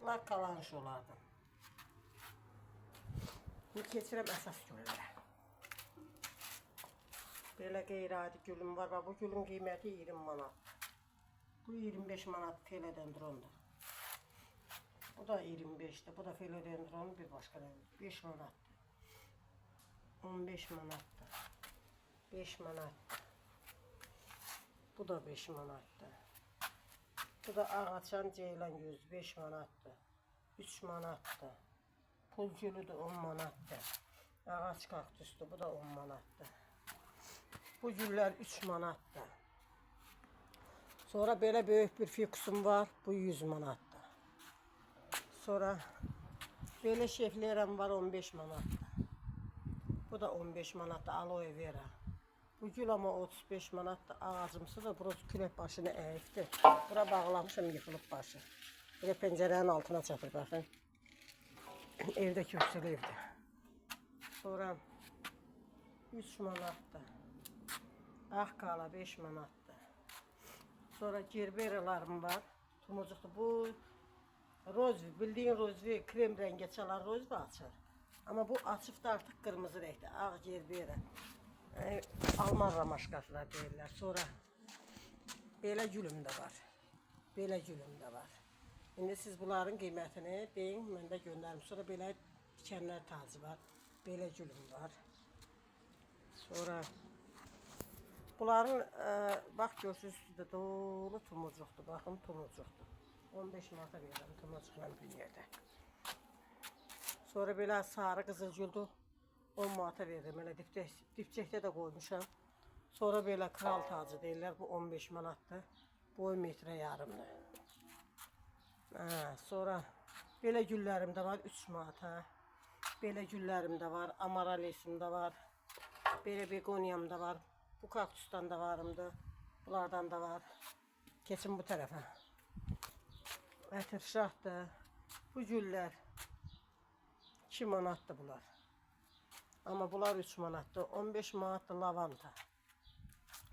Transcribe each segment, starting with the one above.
Lakkalanış olardı. Bu keçirəm əsas güllərə. Belə qeyri-adi gülüm var. Bu gülün qiyməti 20 manat. Bu 25 manat filadendrondur. Bu da 25'dir. Bu da filadendronun bir başqa rəngi. 5 manatdır. 15 manatdır. 5 manatdır. Bu da 5 manatdır. Bu da ağaçan ceylan yüz 5 manatdır. 3 manatdır. Pul gülü de 10 manatdır. Ağaç kaktusdur. Bu da 10 manatdır. Bu güllər 3 manatdır. Sonra belə böyük bir fikusum var. Bu 100 manatdır. Sonra belə şeflerem var 15 manatdır. Bu da 15 manatdır. Aloe vera. Bu gül ama 35 manatdır. Ağacımsı da burası kürek başını əyibdir. Bura bağlamışım, yıkılıp başı. Buraya pencerenin altına çatır bakın. Evde köksülü evde. Sonra 3 manatdır. Ağqala 5 manatdır. Sonra gerberalarım var. Tumucuklu bu rozvi, bildiğin rozvi krem rengi çalan rozvi açır. Ama bu açıp da artık kırmızı renkte. Ağ gerbera. Alman ramaşkasılar deyirlər. Sonra belə gülüm də var. Belə gülüm də var. İndi siz bunların qiymətini deyin, mən də göndərim. Sonra belə dikenlər tacı var. Belə gülüm var. Sonra bunların bax görsünüz üstündə dolu tumucuqdur. Baxın tumucuqdur. 15 manata verirəm tumucuqla bir yerdə. Sonra belə sarı qızıl güldür. 10 manata verirəm. Elə dipçəkdə də qoymuşam. Sonra belə kral tacı deyirlər. Bu 15 manatdır. Boy metrə yarımdır. Sonra belə güllərim də var 3 manata. Belə güllərim də var. Amaralesim də var. Belə begoniyam da var. Bu kaktusdan da varımdır. Bunlardan da var. Keçin bu tərəfə. Ətirşahdır. Bu güllər 2 manatdır bunlar. Ama bunlar 3 manatdır. 15 manatdır lavanta.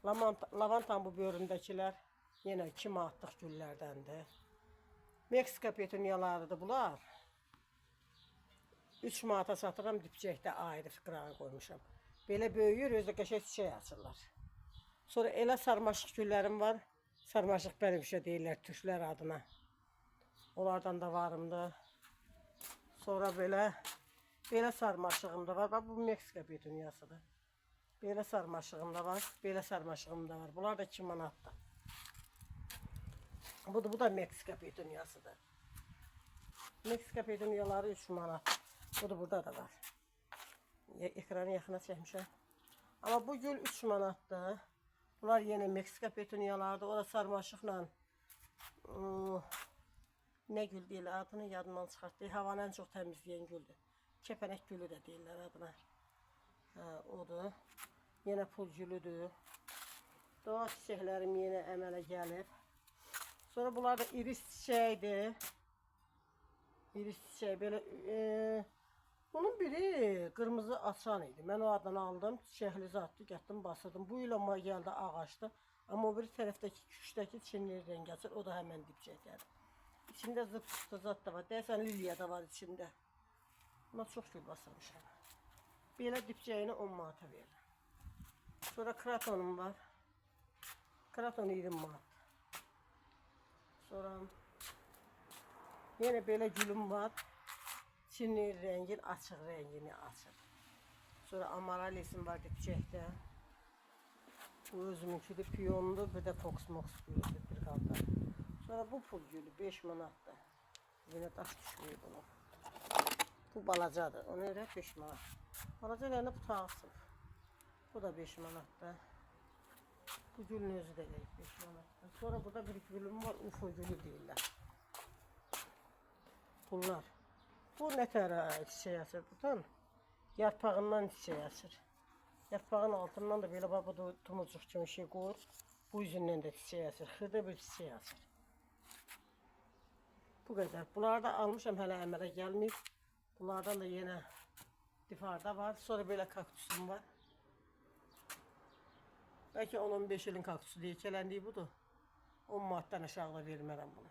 Lavantanın bu bölümdəkilər yenə 2 manatlıq güllərdəndir. Meksika petuniyalarıdır bunlar. 3 manata satıram, dipçəkdə ayrı qırağa qoymuşam. Belə böyüyür, özdə qəşəng çiçək açırlar. Sonra elə sarmaşıq güllərim var. Sarmaşıq bənövşə deyirlər türklər adına. Onlardan da varımdır. Sonra belə sarmaşığım da var. Bax bu Meksika petuniyasıdır. Belə sarmaşığım da var. Belə sarmaşığım da var. Bunlar da 2 manatdır. Bu da Meksika petuniyasıdır. Meksika petuniyaları 3 manat. Bu da burada da var. Ekranı yaxına çəkmişəm. Ama bu gül 3 manatdır. Bunlar yine Meksika petuniyalardır. O da sarmaşıqla ne gül deyirlər adını yadımdan çıxartdı. Havanı en çok təmizləyən güldür. Kəpənək gülü də deyirlər adına. Odur. Yine pul gülüdür. Doğa çiçəklərim yine əmələ gəlib. Sonra bunlar da iris çiçəkdir. İris çiçək belə bunun biri kırmızı açan idi. Mən o adını aldım, çiçəkli zatdı, getdim basırdım. Bu il amma gəldi ağaçdı. Amma o bir tərəfdəki küşdəki çinli rengi açır. O da həmən dipçəkdir. İçində zıp zat da var. Deyəsən liliya da var içində. Buna çox gül basırmışam. Belə dipçəyini 10 manata verirəm. Sonra kratonum var. Kraton 20 manat. Sonra yenə belə gülüm var. Çinli rengin açıq rengini açır. Sonra amaralesim var dipçəkdə. Bu özümünküdür, piyondur, bir de fox mox gülüdür bir qalda. Sonra bu pul gülü 5 manatdır. Yine daş düşmüyor bunu. Bu balacadır, onu öyle 5 manat. Balaca rəndə butağısın. Bu da 5 manatdır. Bu gülün özü də 5 manatdır. Sonra burada bir gülüm var, ufo gülü deyirlər. Bunlar. Bu ne tər çiçək açır buradan? Yarpağından çiçək açır. Yarpağın altından da belə bu tumucuq kimi şey qoyur. Bu yüzündən də çiçək açır. Xırda bir çiçək açır. Bu qədər. Bunları da almışam, hələ əmələ gəlməyib. Bunlardan da yenə difarda var. Sonra belə kaktusum var. Bəlkə 10-15 ilin kaktusu deyək, gələndiyi budur. 10 manatdan aşağıda vermərəm bunu.